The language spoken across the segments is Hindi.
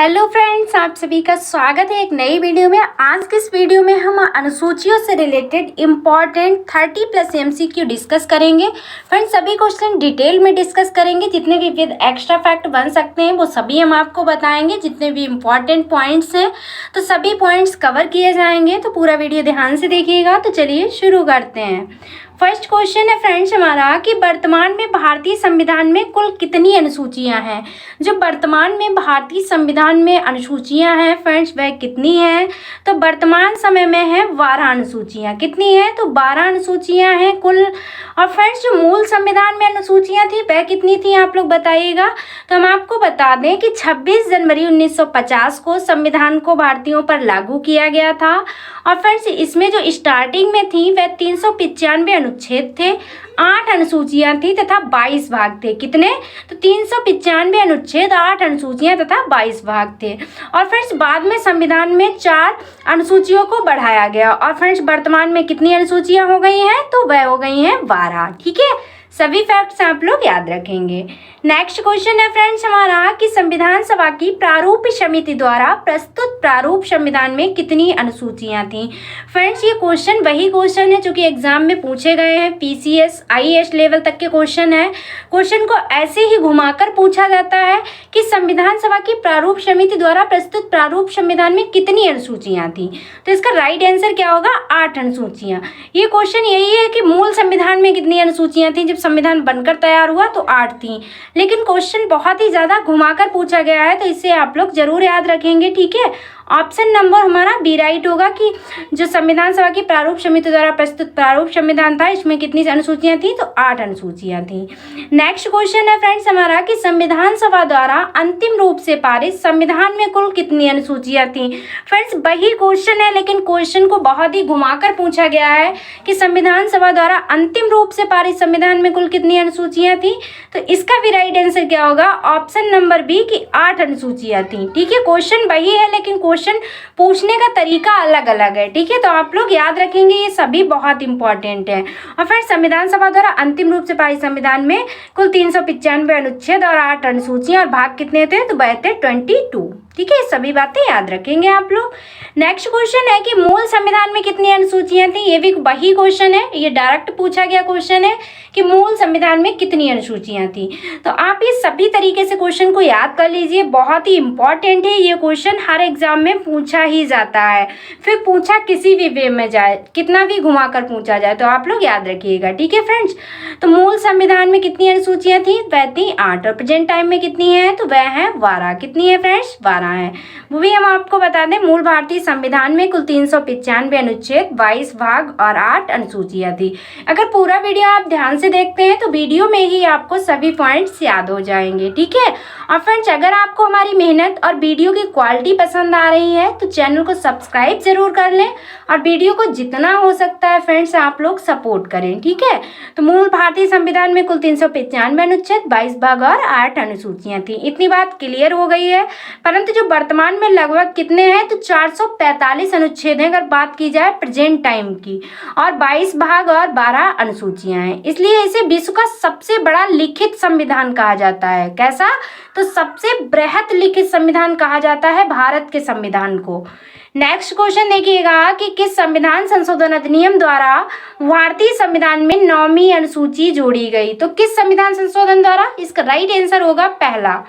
हेलो फ्रेंड्स, आप सभी का स्वागत है एक नई वीडियो में। आज के इस वीडियो में हम अनुसूचियों से रिलेटेड इम्पॉर्टेंट 30+ MCQ डिस्कस करेंगे। फ्रेंड्स, सभी क्वेश्चन डिटेल में डिस्कस करेंगे। जितने भी विद एक्स्ट्रा फैक्ट बन सकते हैं वो सभी हम आपको बताएंगे। जितने भी इम्पॉर्टेंट पॉइंट्स हैं तो सभी पॉइंट्स कवर किए जाएंगे, तो पूरा वीडियो ध्यान से देखिएगा। तो चलिए शुरू करते हैं। फर्स्ट क्वेश्चन है फ्रेंड्स हमारा कि वर्तमान में भारतीय संविधान में कुल कितनी अनुसूचियां हैं। जो वर्तमान में भारतीय संविधान में अनुसूचियां हैं फ्रेंड्स, वह कितनी हैं? तो वर्तमान समय में है 12 अनुसूचियां। कितनी है? तो 12 अनुसूचियां हैं कुल। और फ्रेंड्स, जो मूल संविधान में अनुसूचियां थी वह कितनी थी, आप लोग बताइएगा। तो हम आपको बता दें कि 26 जनवरी 1950 को संविधान को भारतीयों पर लागू किया गया था। और फ्रेंड्स, इसमें जो स्टार्टिंग में थी वह 395 अनुच्छेद थे, 8 अनुसूचियां थी तथा 22 भाग थे। कितने? तो 395 अनुच्छेद, 8 अनुसूचियां तथा 22 भाग थे। और फ्रेंड्स, बाद में संविधान में 4 अनुसूचियों को बढ़ाया गया। और फ्रेंड्स, वर्तमान में कितनी अनुसूचियां हो गई हैं? तो वह हो गई हैं 12। ठीक है, सभी फैक्ट्स आप लोग याद रखेंगे। नेक्स्ट क्वेश्चन है फ्रेंड्स हमारा कि संविधान सभा की प्रारूप समिति द्वारा प्रस्तुत प्रारूप संविधान में कितनी अनुसूचियां थीं। फ्रेंड्स, ये क्वेश्चन वही क्वेश्चन है जो कि एग्जाम में पूछे गए हैं। PCS IAS लेवल तक के क्वेश्चन है। क्वेश्चन को ऐसे ही घुमाकर पूछा जाता है कि संविधान सभा की प्रारूप समिति द्वारा प्रस्तुत प्रारूप संविधान में कितनी अनुसूचियां थी। तो इसका राइट आंसर क्या होगा? 8 अनुसूचियां। ये क्वेश्चन यही है कि मूल संविधान में कितनी अनुसूचियां थी। जब संविधान बनकर तैयार हुआ तो 8 थी, लेकिन क्वेश्चन बहुत ही ज्यादा घुमाकर पूछा गया है, तो इसे आप लोग जरूर याद रखेंगे। ठीक है, ऑप्शन नंबर हमारा बी राइट होगा कि जो संविधान सभा की प्रारूप समिति द्वारा प्रस्तुत प्रारूप संविधान था इसमें कितनी अनुसूचियां थी, तो 8 अनुसूचियां थी। नेक्स्ट क्वेश्चन है फ्रेंड्स हमारा कि संविधान सभा द्वारा अंतिम रूप से पारित संविधान में कुल कितनी अनुसूचियां थी। फ्रेंड्स, वही क्वेश्चन है, लेकिन क्वेश्चन को बहुत ही घुमाकर पूछा गया है कि संविधान सभा द्वारा अंतिम रूप से पारित संविधान में कुल कितनी अनुसूचियां थी। तो इसका भी राइट आंसर क्या होगा? ऑप्शन नंबर बी की 8 अनुसूचियां थी। ठीक है, क्वेश्चन वही है, लेकिन क्वेश्चन पूछने का तरीका अलग अलग है। ठीक है, तो आप लोग याद रखेंगे, ये सभी बहुत इंपॉर्टेंट है। और फिर संविधान सभा द्वारा अंतिम रूप से पारित संविधान में कुल 395 अनुच्छेद और 8 अनुसूचियां, और भाग कितने थे? तो वह थे 22। ठीक है, सभी बातें याद रखेंगे आप लोग। नेक्स्ट क्वेश्चन है कि मूल संविधान में कितनी अनुसूचियां थी। ये भी वही क्वेश्चन है, ये डायरेक्ट पूछा गया क्वेश्चन है कि मूल संविधान में कितनी अनुसूचियां थी। तो आप ये सभी तरीके से क्वेश्चन को याद कर लीजिए, बहुत ही इंपॉर्टेंट है। ये क्वेश्चन हर एग्जाम में पूछा ही जाता है, फिर पूछा किसी भी वे में जाए, कितना भी घुमा कर पूछा जाए, तो आप लोग याद रखिएगा। ठीक है फ्रेंड्स, तो मूल संविधान में कितनी अनुसूचियां थी? वह थी 8। और प्रेजेंट टाइम में कितनी है? तो वह है 12। कितनी है फ्रेंड्स? 12 है। वो भी हम आपको बता दें, मूल भारतीय संविधान में कुल 395 अनुच्छेद, 22 भाग और 8 अनुसूचियां थी। अगर पूरा वीडियो आप ध्यान से देखते हैं तो वीडियो में ही आपको सभी पॉइंट्स याद हो जाएंगे। ठीक है, और फ्रेंड्स, अगर आपको हमारी मेहनत और वीडियो की क्वालिटी पसंद आ रही है तो चैनल को सब्सक्राइब जरूर कर लें और वीडियो को जितना हो सकता है फ्रेंड्स आप लोग सपोर्ट करें। ठीक है, तो मूल भारतीय संविधान में कुल 395 अनुच्छेद, 22 भाग और 8 अनुसूचियां थी। इतनी बात क्लियर हो गई है। परंतु जो वर्तमान में लगभग कितने हैं? तो 445 अनुच्छेद हैं अगर बात की जाए प्रेजेंट टाइम की, और 22 भाग और 12 अनुसूचियां हैं। इसलिए इसे विश्व का सबसे बड़ा लिखित संविधान कहा जाता है। कैसा? तो सबसे बृहत लिखित संविधान कहा जाता है भारत के संविधान को। नेक्स्ट क्वेश्चन देखिएगा कि किस संविधान संशोधन अधिनियम द्वारा भारतीय संविधान में 9वीं अनुसूची जोड़ी गई। तो किस संविधान संशोधन द्वारा? इसका राइट आंसर होगा पहला,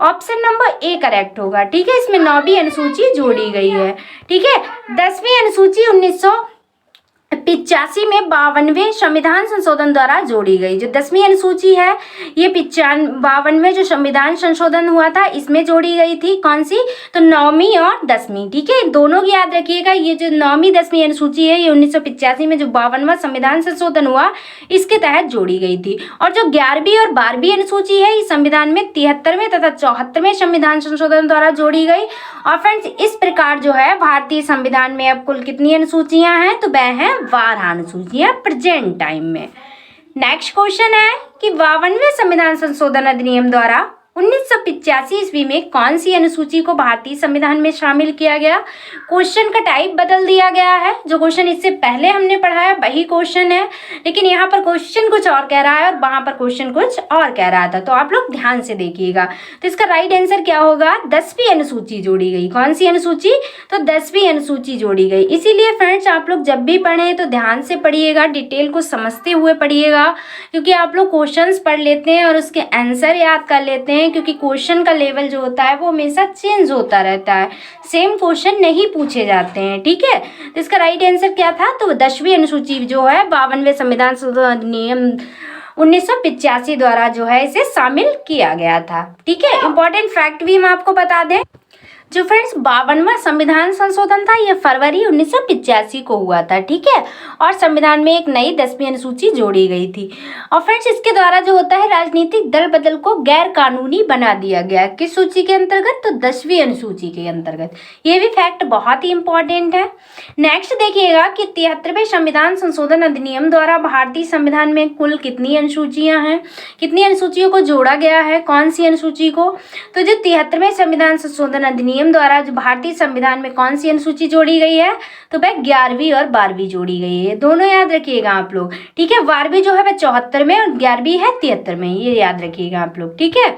ऑप्शन नंबर ए करेक्ट होगा। ठीक है, इसमें 9वीं अनुसूची जोड़ी गई है। ठीक है, 10वीं अनुसूची 1985 में 52वें संविधान संशोधन द्वारा जोड़ी गई। जो 10वीं अनुसूची है ये 52वें जो संविधान संशोधन हुआ था इसमें जोड़ी गई थी। कौन सी? तो 9वीं और 10वीं। ठीक है, दोनों की याद रखिएगा। ये जो 9वीं 10वीं अनुसूची है ये 1985 में जो 52वां संविधान संशोधन हुआ इसके तहत जोड़ी गई थी। और जो 11वीं और 12वीं अनुसूची है ये संविधान में 73वें तथा 74वें संविधान संशोधन द्वारा जोड़ी गई। और फ्रेंड्स, इस प्रकार जो है भारतीय संविधान में अब कुल कितनी अनुसूचियां हैं? तो वह है 12 अनुसूचियां प्रेजेंट टाइम में। नेक्स्ट क्वेश्चन है कि 52वें संविधान संशोधन अधिनियम द्वारा 1985 ईस्वी में कौन सी अनुसूची को भारतीय संविधान में शामिल किया गया? क्वेश्चन का टाइप बदल दिया गया है। जो क्वेश्चन इससे पहले हमने पढ़ा है वही क्वेश्चन है, लेकिन यहाँ पर क्वेश्चन कुछ और कह रहा है और वहां पर क्वेश्चन कुछ और कह रहा था, तो आप लोग ध्यान से देखिएगा। तो इसका राइट आंसर क्या होगा? 10वीं अनुसूची जोड़ी गई। कौन सी अनुसूची? तो 10वीं अनुसूची जोड़ी गई। इसीलिए फ्रेंड्स आप लोग जब भी पढ़ें तो ध्यान से पढ़िएगा, डिटेल को समझते हुए पढ़िएगा, क्योंकि आप लोग क्वेश्चंस पढ़ लेते हैं और उसके आंसर याद कर लेते हैं, क्योंकि क्वेश्चन का लेवल जो होता है वो हमेशा चेंज होता रहता है, सेम क्वेश्चन नहीं पूछे जाते हैं। ठीक है, तो इसका राइट आंसर क्या था? तो 10वीं अनुसूची जो है 52वें संविधान संशोधन अधिनियम 1985 द्वारा जो है इसे शामिल किया गया था। ठीक है, इंपॉर्टेंट फैक्ट भी हम आपको बता दें, जो फ्रेंड्स 52वां संविधान संशोधन था यह फरवरी 1985 को हुआ था। ठीक है, और संविधान में एक नई 10वीं अनुसूची जोड़ी गई थी। और फ्रेंड्स इसके द्वारा जो होता है राजनीतिक दल बदल को गैर कानूनी बना दिया गया। किस सूची के अंतर्गत? तो 10वीं अनुसूची के अंतर्गत। ये भी फैक्ट बहुत ही इंपॉर्टेंट है। नेक्स्ट देखिएगा कि 73वें संविधान संशोधन अधिनियम द्वारा भारतीय संविधान में कुल कितनी अनुसूचियां हैं, कितनी अनुसूचियों को जोड़ा गया है, कौन सी अनुसूची को? तो जो 73वें संविधान संशोधन अधिनियम द्वारा जो भारतीय संविधान में कौन सी अनुसूची जोड़ी गई है? तो वह 11वीं और 12वीं जोड़ी गई है। दोनों याद रखिएगा आप लोग। ठीक है, 12वीं जो है वह 74 में और 11वीं है 73 में, ये याद रखिएगा आप लोग। ठीक है,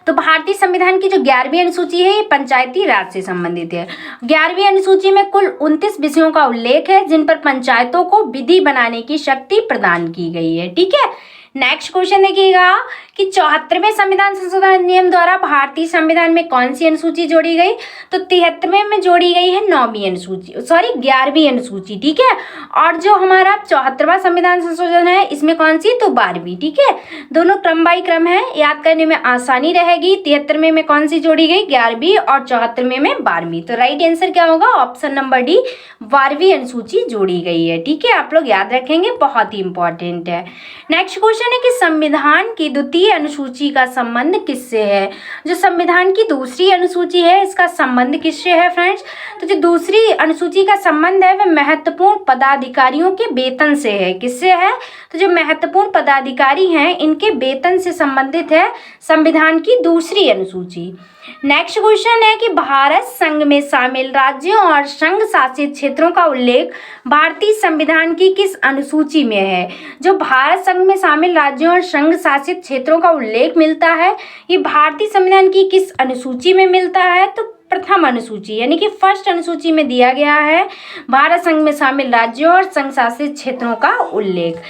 तो भारतीय संविधान की जो 11वीं अनुसूची है ये पंचायती राज से संबंधित है। 11वीं अनुसूची में कुल 29 विषयों का उल्लेख है जिन पर पंचायतों को विधि बनाने की शक्ति प्रदान की गई है। ठीक है, नेक्स्ट क्वेश्चन देखिएगा कि 74वें संविधान संशोधन अधिनियम द्वारा भारतीय संविधान में कौन सी अनुसूची जोड़ी गई? तो 73वें में जोड़ी गई है 9वीं अनुसूची, 11वीं अनुसूची। ठीक है, और जो हमारा 74वां संविधान संशोधन है इसमें कौन सी? तो 12वीं। ठीक है, दोनों क्रम बाई क्रम है, याद करने में आसानी रहेगी। 73वें में कौन सी जोड़ी गई? 11वीं, और 74वें में 12वीं। तो राइट आंसर क्या होगा? ऑप्शन नंबर डी, 12वीं अनुसूची जोड़ी गई है। ठीक है, आप लोग याद रखेंगे, बहुत ही इंपॉर्टेंट है। नेक्स्ट क्वेश्चन है कि संविधान की द्वितीय अनुसूची का संबंध किससे है? जो संविधान की दूसरी अनुसूची है इसका संबंध किससे है फ्रेंड्स? तो जो दूसरी अनुसूची का संबंध है वह महत्वपूर्ण पदाधिकारियों के वेतन से है। किससे है? तो जो महत्वपूर्ण पदाधिकारी हैं इनके वेतन से संबंधित है संविधान की दूसरी अनुसूची। नेक्स्ट क्वेश्चन है कि भारत संघ में शामिल राज्यों और संघ शासित क्षेत्रों का उल्लेख भारतीय संविधान की किस अनुसूची में है? जो भारत संघ में शामिल राज्यों और संघ शासित क्षेत्रों का उल्लेख मिलता है ये भारतीय संविधान की किस अनुसूची में मिलता है? तो प्रथम अनुसूची, यानी कि फर्स्ट अनुसूची में दिया गया है भारत संघ में शामिल राज्यों और संघ शासित क्षेत्रों का उल्लेख।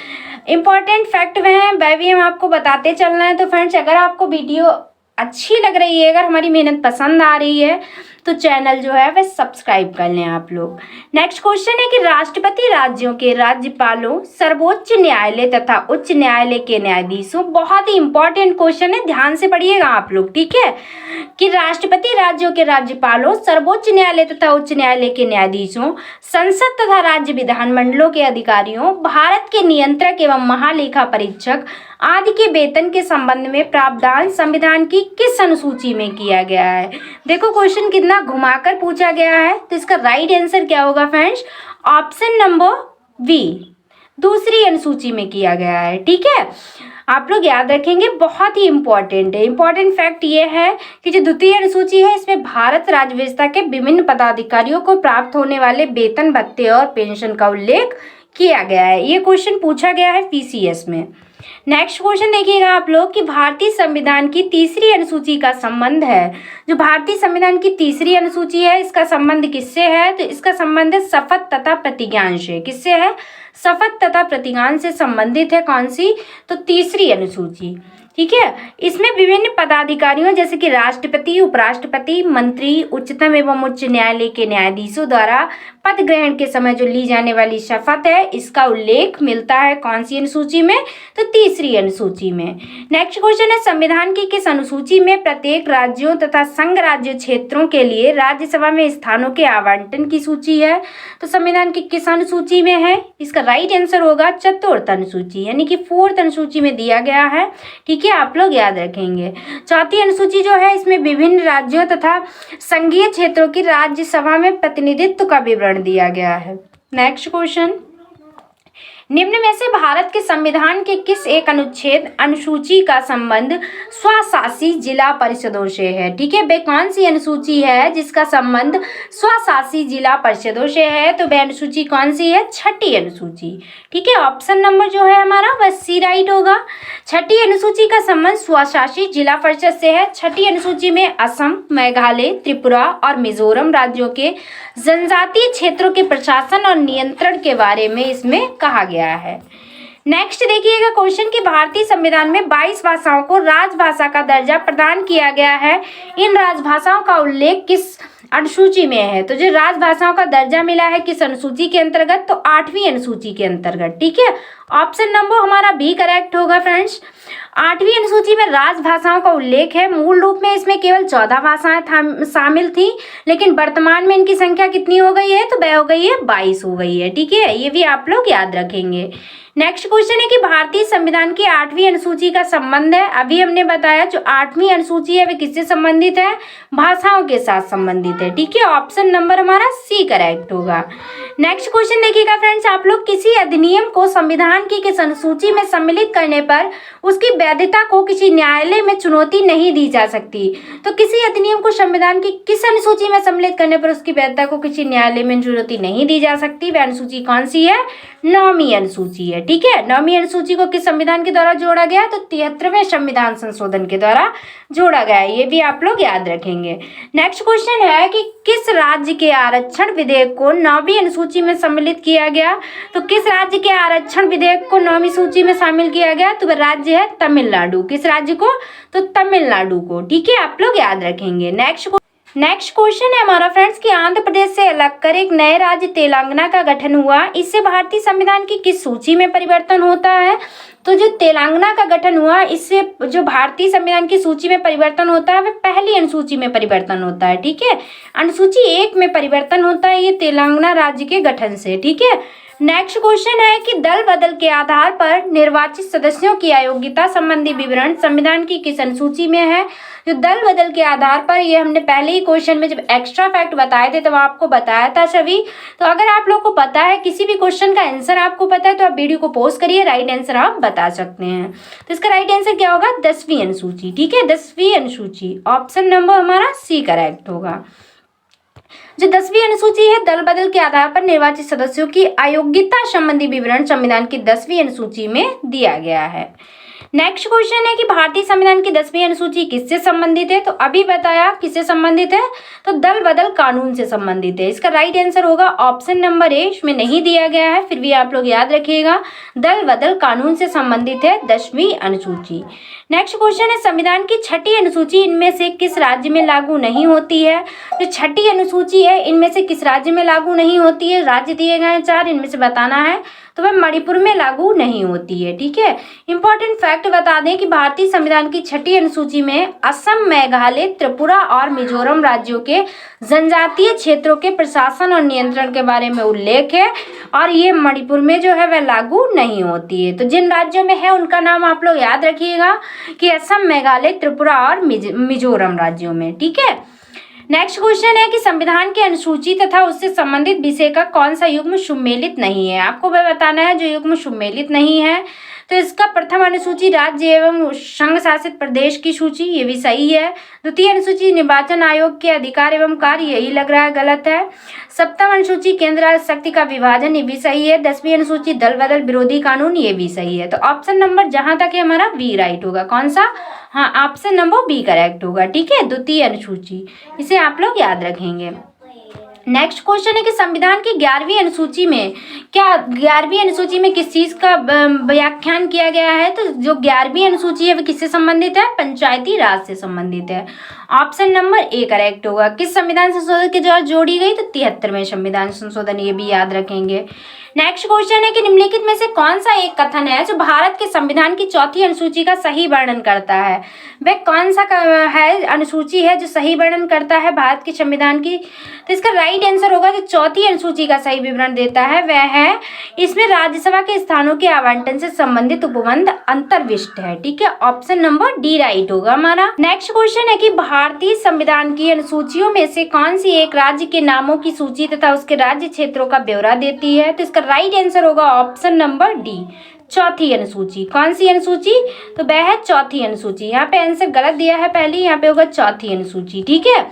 इंपॉर्टेंट फैक्ट वह भी हम आपको बताते चलना है। तो फ्रेंड्स अगर आपको वीडियो अच्छी लग रही है, अगर हमारी मेहनत पसंद आ रही है तो चैनल जो है वह सब्सक्राइब कर लें आप लोग। नेक्स्ट क्वेश्चन है कि राष्ट्रपति राज्यों के राज्यपालों, सर्वोच्च न्यायालय तथा उच्च न्यायालय के न्यायाधीशों, बहुत ही इंपॉर्टेंट क्वेश्चन है, ध्यान से पढ़िएगा आप लोग। ठीक है, कि राष्ट्रपति राज्यों के राज्यपालों, सर्वोच्च न्यायालय तथा उच्च न्यायालय के न्यायाधीशों, संसद तथा राज्य विधानमंडलों के अधिकारियों, भारत के नियंत्रक एवं महालेखा परीक्षक आदि के वेतन के संबंध में प्रावधान संविधान की किस अनुसूची में किया गया है? देखो क्वेश्चन कितना घुमाकर पूछा गया है, तो इसका राइट आंसर क्या होगा फ्रेंड्स? ऑप्शन नंबर बी, दूसरी अनुसूची में किया गया है। ठीक है, आप लोग याद रखेंगे, बहुत ही इंपॉर्टेंट है। इंपॉर्टेंट फैक्ट ये है कि जो द्वितीय अनुसूची है इसमें भारत राज्य व्यवस्था के विभिन्न पदाधिकारियों को प्राप्त होने वाले वेतन, भत्ते और पेंशन का उल्लेख किया गया है। ये क्वेश्चन पूछा गया है पीसीएस में। नेक्स्ट क्वेश्चन देखिएगा आप लोग कि भारतीय संविधान की तीसरी अनुसूची का संबंध है। जो भारतीय संविधान की तीसरी अनुसूची है इसका संबंध किससे है? तो इसका संबंध है शपथ तथा प्रतिज्ञान से। किससे है? शपथ तथा प्रतिज्ञान से संबंधित है। कौन सी? तो तीसरी अनुसूची। ठीक है, इसमें विभिन्न पदाधिकारियों जैसे कि राष्ट्रपति, उपराष्ट्रपति, मंत्री, उच्चतम एवं उच्च न्यायालय के न्यायाधीशों द्वारा पद ग्रहण के समय जो ली जाने वाली शपथ है इसका उल्लेख मिलता है कौन सी अनुसूची में? तो तीसरी अनुसूची में। नेक्स्ट क्वेश्चन है संविधान की किस अनुसूची में प्रत्येक राज्यों तथा संघ राज्य क्षेत्रों के लिए राज्यसभा में स्थानों के आवंटन की सूची है? तो संविधान की किस अनुसूची में है? इसका राइट आंसर होगा चतुर्थ अनुसूची, यानी कि फोर्थ अनुसूची में दिया गया है। ठीक है, आप लोग याद रखेंगे। चौथी अनुसूची जो है इसमें विभिन्न राज्यों तथा संघीय क्षेत्रों की राज्यसभा में प्रतिनिधित्व का विवरण दिया गया है। नेक्स्ट क्वेश्चन, निम्न में से भारत के संविधान के किस एक अनुच्छेद अनुसूची का संबंध स्वशासी जिला परिषदों से है? ठीक है, वे कौन सी अनुसूची है जिसका संबंध स्वशासी जिला परिषदों से है? तो वह अनुसूची कौन सी है? छठी अनुसूची। ठीक है, ऑप्शन नंबर जो है हमारा वह सी राइट होगा। छठी अनुसूची का संबंध स्वशासी जिला परिषद से है। छठी अनुसूची में असम, मेघालय, त्रिपुरा और मिजोरम राज्यों के जनजातीय क्षेत्रों के प्रशासन और नियंत्रण के बारे में इसमें कहा गया है। नेक्स्ट देखिएगा क्वेश्चन कि भारतीय संविधान में 22 भाषाओं को राजभाषा का दर्जा प्रदान किया गया है। इन राजभाषाओं का उल्लेख किस अनुसूची में है? तो जो राजभाषाओं का दर्जा मिला है किस अनुसूची के अंतर्गत? तो 8वीं अनुसूची के अंतर्गत। ठीक है, ऑप्शन नंबर हमारा बी करेक्ट होगा फ्रेंड्स। 8वीं अनुसूची में राजभाषाओं का उल्लेख है। मूल रूप में इसमें केवल 14 भाषाएं शामिल थी, लेकिन वर्तमान में इनकी संख्या कितनी हो गई है? तो वह हो गई है 22 हो गई है। ठीक है, ये भी आप लोग याद रखेंगे। नेक्स्ट क्वेश्चन है कि भारतीय संविधान की 8वीं अनुसूची का संबंध है। अभी हमने बताया जो 8वीं अनुसूची है वे किससे संबंधित है? भाषाओं के साथ संबंधित है। ठीक है, ऑप्शन नंबर हमारा सी करेक्ट होगा। नेक्स्ट क्वेश्चन देखिएगा फ्रेंड्स, आप लोग किसी अधिनियम को संविधान की किस अनुसूची में सम्मिलित करने पर उसकी वैधता को किसी न्यायालय में चुनौती नहीं दी जा सकती। तो किसी अधिनियम को संविधान की किस अनुसूची में सम्मिलित करने पर उसकी वैधता को किसी न्यायालय में चुनौती नहीं दी जा सकती? वह अनुसूची कौन सी है? 9वीं अनुसूची है। ठीक है, 9वीं अनुसूची को किस संविधान के द्वारा जोड़ा गया? तो 73वें संविधान संशोधन के द्वारा जोड़ा गया है। ये भी आप लोग याद रखेंगे। नेक्स्ट क्वेश्चन है कि किस राज्य के आरक्षण विधेयक को 9वीं अनुसूची में सम्मिलित किया गया? तो किस राज्य के आरक्षण विधेयक को 9वीं सूची में शामिल किया गया? तो वह राज्य है तमिलनाडु। किस राज्य को? तो तमिलनाडु को। ठीक है, आप लोग याद रखेंगे। नेक्स्ट क्वेश्चन है हमारा फ्रेंड्स कि आंध्र प्रदेश से अलग कर एक नए राज्य तेलंगाना का गठन हुआ। इससे भारतीय संविधान की किस सूची में परिवर्तन होता है? तो जो तेलंगाना का गठन हुआ इससे जो भारतीय संविधान की सूची में परिवर्तन होता है वह पहली अनुसूची में परिवर्तन होता है। ठीक है, अनुसूची 1 में परिवर्तन होता है ये तेलंगाना राज्य के गठन से। ठीक है, नेक्स्ट क्वेश्चन है कि दल बदल के आधार पर निर्वाचित सदस्यों की अयोग्यता संबंधी विवरण संविधान की किस अनुसूची में है? जो दल बदल के आधार पर, ये हमने पहले ही क्वेश्चन में जब एक्स्ट्रा फैक्ट बताए थे तब आपको बताया था सभी। तो अगर आप लोग को पता है किसी भी क्वेश्चन का आंसर आपको पता है तो आप वीडियो को पॉज करिए, राइट आंसर आप बता सकते हैं। तो इसका राइट आंसर क्या होगा? 10वीं अनुसूची। ठीक है, 10वीं अनुसूची, ऑप्शन नंबर हमारा सी करेक्ट होगा। जो 10वीं अनुसूची है दल बदल के आधार पर निर्वाचित सदस्यों की अयोग्यता संबंधी विवरण संविधान की 10वीं अनुसूची में दिया गया है। नेक्स्ट क्वेश्चन है कि भारतीय संविधान की 10वीं अनुसूची किससे संबंधित है? तो अभी बताया किससे संबंधित है, तो दल बदल कानून से संबंधित है। इसका राइट आंसर होगा ऑप्शन नंबर ए, इसमें नहीं दिया गया है फिर भी आप लोग याद रखिएगा, दल बदल कानून से संबंधित है 10वीं अनुसूची। नेक्स्ट क्वेश्चन है संविधान की छठी अनुसूची इनमें से किस राज्य में लागू नहीं होती है? जो छठी अनुसूची है इनमें से किस राज्य में लागू नहीं होती है? राज्य दिए गए हैं 4, इनमें से बताना है, तो वह मणिपुर में लागू नहीं होती है। ठीक है, इंपॉर्टेंट फैक्ट बता दें कि भारतीय संविधान की छठी अनुसूची में असम, मेघालय, त्रिपुरा और मिजोरम राज्यों के जनजातीय क्षेत्रों के प्रशासन और नियंत्रण के बारे में उल्लेख है और ये मणिपुर में जो है वह लागू नहीं होती है। तो जिन राज्यों में है उनका नाम आप लोग याद रखिएगा कि असम, मेघालय, त्रिपुरा और मिजोरम राज्यों में। ठीक है, नेक्स्ट क्वेश्चन है कि संविधान की अनुसूची तथा उससे संबंधित विषय का कौन सा युग्म सुमेलित नहीं है? आपको वह बताना है जो युग्म सुमेलित नहीं है। तो इसका प्रथम अनुसूची राज्य एवं संघ शासित प्रदेश की सूची, ये भी सही है। द्वितीय अनुसूची निर्वाचन आयोग के अधिकार एवं कार्य, यही लग रहा है गलत है। सप्तम अनुसूची केंद्र राज्य शक्ति का विभाजन, ये भी सही है। 10वीं अनुसूची दल बदल विरोधी कानून, ये भी सही है। तो ऑप्शन नंबर जहां तक है हमारा बी राइट होगा। कौन सा? हाँ, ऑप्शन नंबर बी करेक्ट होगा। ठीक है, द्वितीय अनुसूची, इसे आप लोग याद रखेंगे। नेक्स्ट क्वेश्चन है कि संविधान की 11वीं अनुसूची में क्या 11वीं अनुसूची में किस चीज का व्याख्यान किया गया है? तो जो 11वीं अनुसूची है वो किससे संबंधित है? पंचायती राज से संबंधित है। ऑप्शन नंबर ए करेक्ट होगा। किस संविधान संशोधन के द्वारा जोड़ी गई? तो 73वें संविधान संशोधन, ये भी याद रखेंगे। नेक्स्ट क्वेश्चन है कि निम्नलिखित में से कौन सा एक कथन है जो भारत के संविधान की चौथी अनुसूची का सही वर्णन करता है? वह कौन सा है अनुसूची है जो सही वर्णन करता है भारत के संविधान की? तो इसका राइट आंसर होगा जो चौथी अनुसूची का सही विवरण देता है वह है, इसमें राज्यसभा के स्थानों के आवंटन से संबंधित उपबंध अंतर्विष्ट है। ठीक है, ऑप्शन नंबर डी राइट होगा हमारा। नेक्स्ट क्वेश्चन है कि भारतीय संविधान की अनुसूचियों में से कौन सी एक राज्य के नामों की सूची तथा उसके राज्य क्षेत्रों का ब्यौरा देती है? तो इसका इसका राइट आंसर होगा ऑप्शन नंबर डी, चौथी अनुसूची। कौन सी अनुसूची? तो वह है चौथी अनुसूची। यहाँ पे आंसर गलत दिया है पहली, यहाँ पे होगा चौथी अनुसूची। ठीक है,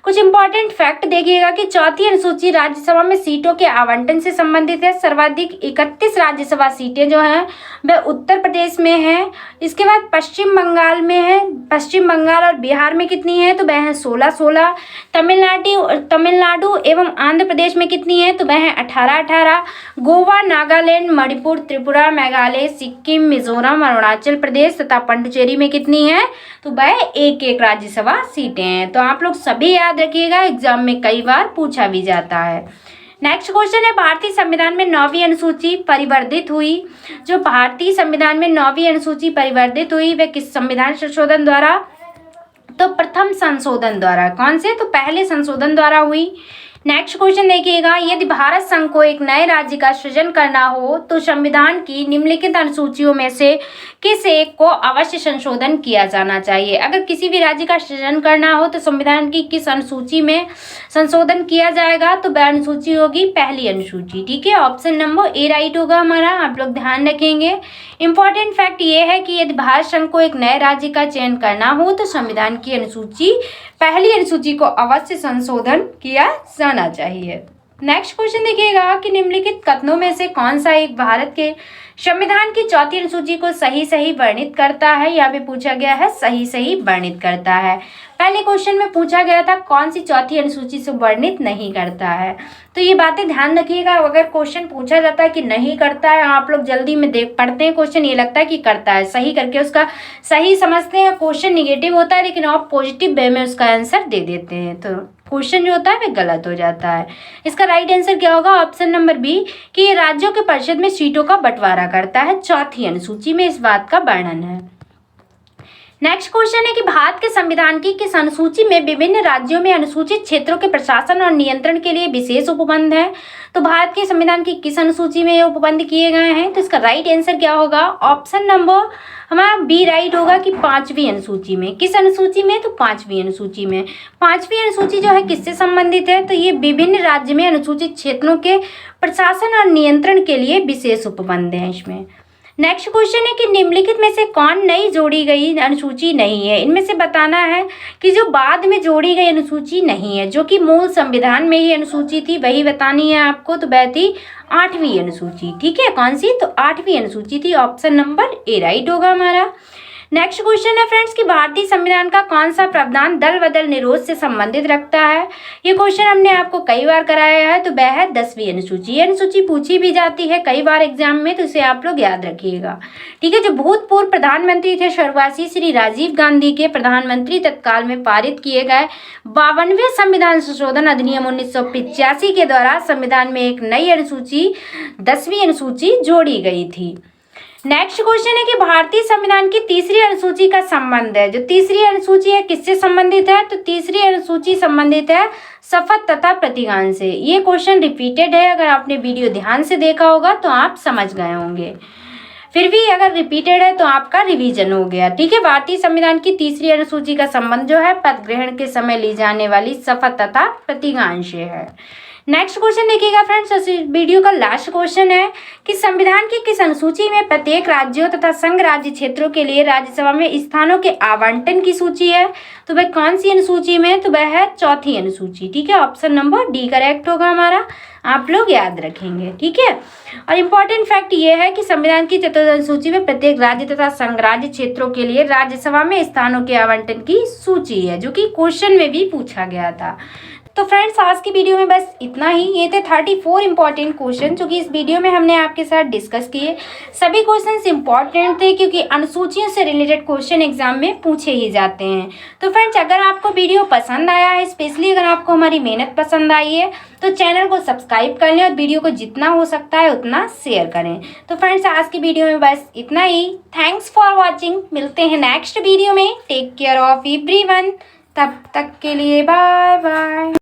कुछ इंपॉर्टेंट फैक्ट देखिएगा कि चौथी अनुसूची राज्यसभा में सीटों के आवंटन से संबंधित है। सर्वाधिक 31 राज्यसभा सीटें जो हैं वह उत्तर प्रदेश में हैं। इसके बाद पश्चिम बंगाल में है, पश्चिम बंगाल और बिहार में कितनी है? तो वह है 16। तमिलनाडु एवं आंध्र प्रदेश में कितनी है? तो वह है 18। गोवा, नागालैंड, मणिपुर, त्रिपुरा, मेघालय, सिक्किम, मिजोरम, अरुणाचल प्रदेश तथा पुडुचेरी में कितनी है? तो वह 1-1 राज्यसभा सीटें हैं। तो आप लोग सभी याद रखिएगा, एग्जाम में कई बार पूछा भी जाता है। नेक्स्ट क्वेश्चन है, भारतीय संविधान में 9वीं अनुसूची परिवर्तित हुई। जो भारतीय संविधान में 9वीं अनुसूची परिवर्तित हुई वह किस संविधान संशोधन द्वारा? तो प्रथम संशोधन द्वारा। कौन से? तो पहले संशोधन द्वारा हुई। नेक्स्ट क्वेश्चन देखिएगा, यदि भारत संघ को एक नए राज्य का सृजन करना हो तो संविधान की निम्नलिखित अनुसूचियों में से किस एक को अवश्य संशोधन किया जाना चाहिए? अगर किसी भी राज्य का सृजन करना हो तो संविधान की किस अनुसूची में संशोधन किया जाएगा? तो वह अनुसूची होगी पहली अनुसूची। ठीक है, ऑप्शन नंबर ए राइट होगा हमारा। आप लोग ध्यान रखेंगे। इंपॉर्टेंट फैक्ट ये है कि यदि भारत संघ को एक नए राज्य का चयन करना हो तो संविधान की अनुसूची पहली अनुसूची को अवश्य संशोधन किया जाना चाहिए। नेक्स्ट क्वेश्चन देखिएगा कि निम्नलिखित कथनों में से कौन सा एक भारत के संविधान की चौथी अनुसूची को सही वर्णित करता है? यहाँ पे पूछा गया है सही वर्णित करता है। पहले क्वेश्चन में पूछा गया था कौन सी चौथी अनुसूची से वर्णित नहीं करता है। तो ये बातें ध्यान रखिएगा, अगर क्वेश्चन पूछा जाता है कि नहीं करता है, आप लोग जल्दी में पढ़ते हैं क्वेश्चन, ये लगता है कि करता है, सही करके उसका सही समझते हैं। क्वेश्चन निगेटिव होता है लेकिन आप पॉजिटिव वे में उसका आंसर दे देते हैं, तो क्वेश्चन जो होता है वह गलत हो जाता है। इसका राइट आंसर क्या होगा? ऑप्शन नंबर बी, कि ये राज्यों के परिषद में सीटों का बंटवारा करता है। चौथी अनुसूची में इस बात का वर्णन है। नेक्स्ट क्वेश्चन है कि भारत के संविधान की किस अनुसूची में विभिन्न राज्यों में अनुसूचित क्षेत्रों के प्रशासन और नियंत्रण के लिए विशेष उपबंध है? तो भारत के संविधान की किस अनुसूची में ये उपबंध किए गए हैं? तो इसका राइट आंसर क्या होगा? ऑप्शन नंबर हमारा बी राइट होगा कि 5वीं अनुसूची में। किस अनुसूची में? तो 5वीं अनुसूची में। 5वीं अनुसूची जो है किससे संबंधित है? तो ये विभिन्न राज्य में अनुसूचित क्षेत्रों के प्रशासन और नियंत्रण के लिए विशेष उपबंध है इसमें। नेक्स्ट क्वेश्चन है कि निम्नलिखित में से कौन नई जोड़ी गई अनुसूची नहीं है? इनमें से बताना है कि जो बाद में जोड़ी गई अनुसूची नहीं है, जो कि मूल संविधान में ही अनुसूची थी, वही बतानी है आपको। तो वह थी 8वीं अनुसूची। ठीक है, कौन सी? तो 8वीं अनुसूची थी। ऑप्शन नंबर ए राइट होगा हमारा। नेक्स्ट क्वेश्चन है फ्रेंड्स कि भारतीय संविधान का कौन सा प्रावधान दल बदल निरोध से संबंधित रखता है? ये क्वेश्चन हमने आपको कई बार कराया है, तो वह है 10वीं अनुसूची। ये अनुसूची पूछी भी जाती है कई बार एग्जाम में, तो इसे आप लोग याद रखिएगा। ठीक है, जो भूतपूर्व प्रधानमंत्री थे स्वर्गवासी श्री राजीव गांधी के प्रधानमंत्री तत्काल में पारित किए गए 52वें संविधान संशोधन अधिनियम 1985 के द्वारा संविधान में एक नई अनुसूची 10वीं अनुसूची जोड़ी गई थी। नेक्स्ट क्वेश्चन है कि भारतीय संविधान की तीसरी अनुसूची का संबंध है। जो तीसरी अनुसूची है किससे संबंधित है? तो तीसरी अनुसूची संबंधित है शपथ तथा प्रतिज्ञान से। ये क्वेश्चन रिपीटेड है, अगर आपने वीडियो ध्यान से देखा होगा तो आप समझ गए होंगे, फिर भी अगर रिपीटेड है तो आपका रिवीजन हो गया। ठीक है, भारतीय संविधान की तीसरी अनुसूची का संबंध जो है पद ग्रहण के समय ली जाने वाली शपथ तथा प्रतिज्ञान से है। नेक्स्ट क्वेश्चन देखिएगा फ्रेंड्स, इस वीडियो का लास्ट क्वेश्चन है कि संविधान की किस अनुसूची में प्रत्येक राज्यों तथा संघ राज्य क्षेत्रों के लिए राज्यसभा में स्थानों के आवंटन की सूची है? तो वह कौन सी अनुसूची में? तो वह है चौथी अनुसूची। ठीक है, ऑप्शन नंबर डी करेक्ट होगा हमारा, आप लोग याद रखेंगे। ठीक है, और इम्पोर्टेंट फैक्ट ये है कि संविधान की चतुर्थ अनुसूची में प्रत्येक राज्य तथा संघ राज्य क्षेत्रों के लिए राज्यसभा में स्थानों के आवंटन की सूची है, जो कि क्वेश्चन में भी पूछा गया था। तो फ्रेंड्स, आज की वीडियो में बस इतना ही। ये थे 34 इंपॉर्टेंट क्वेश्चन जो कि इस वीडियो में हमने आपके साथ डिस्कस किए। सभी क्वेश्चंस इंपॉर्टेंट थे क्योंकि अनुसूचियों से रिलेटेड क्वेश्चन एग्जाम में पूछे ही जाते हैं। तो फ्रेंड्स, अगर आपको वीडियो पसंद आया है, स्पेशली अगर आपको हमारी मेहनत पसंद आई है, तो चैनल को सब्सक्राइब कर लें और वीडियो को जितना हो सकता है उतना शेयर करें। तो फ्रेंड्स, आज की वीडियो में बस इतना ही। Thanks for watching. मिलते हैं नेक्स्ट वीडियो में। Take care of everyone. तब तक के लिए बाय बाय।